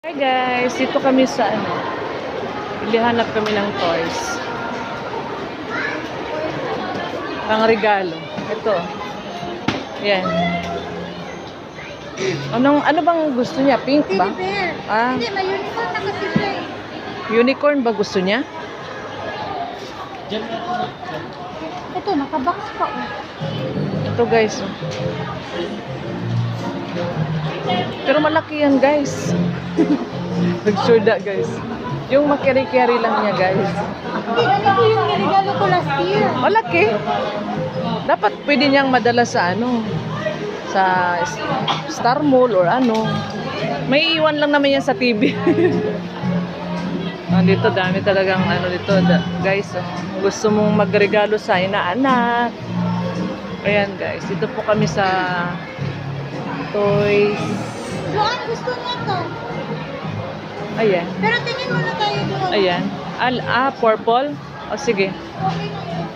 Hi guys, dito kami sa Ilihanap kami ng toys. Pang regalo. Ito. Yan. Ano bang gusto niya? Pink ba? Teddy bear. Ah, Hindi, may unicorn na kasi siya eh. unicorn ba gusto niya? Ito, nakabox pa oh. Ito guys. Oh. Pero malaki yan guys. Nag-sure that guys. Yung makiri-carry lang niya guys. Hindi, ganito yung niregalo ko last year. Malaki. Dapat pwede niyang madala sa sa Star Mall or May iwan lang naman yan sa TV. Dito dami talagang dito guys. Gusto mong magregalo sa inaanak. Ayan guys, dito po kami sa toys. Joan, gusto niya to. Ayan. Pero tingin mo na tayo doon. Ayan. Purple. O sige. Okay na yun.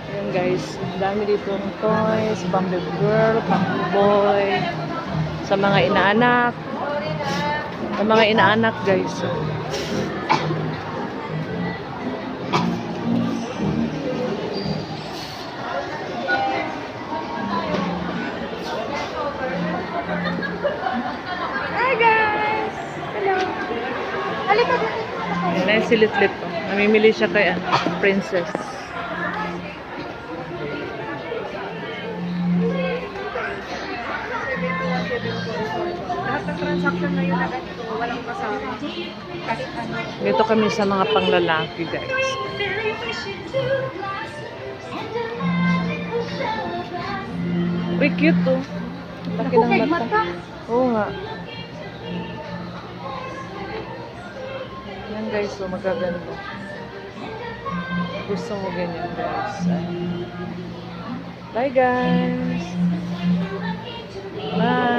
Ayan guys, ang dami dito ng toys, pang baby girl, pang boy, sa mga inaanak. Sa mga inaanak guys. Hi guys! Hello! Halika dito. Ayan na yung silit-lit po. Namimili siya kay princess. Lahat ng transaction na yun na ganito, walang kasama. Kahit ano. Dito kami sa mga panglalaki guys. Uy, cute to. Laki Ako ng kay mata. mata. Oo nga. Yan guys, so magaganda. Gusto mo ganyan guys. Bye guys. Bye.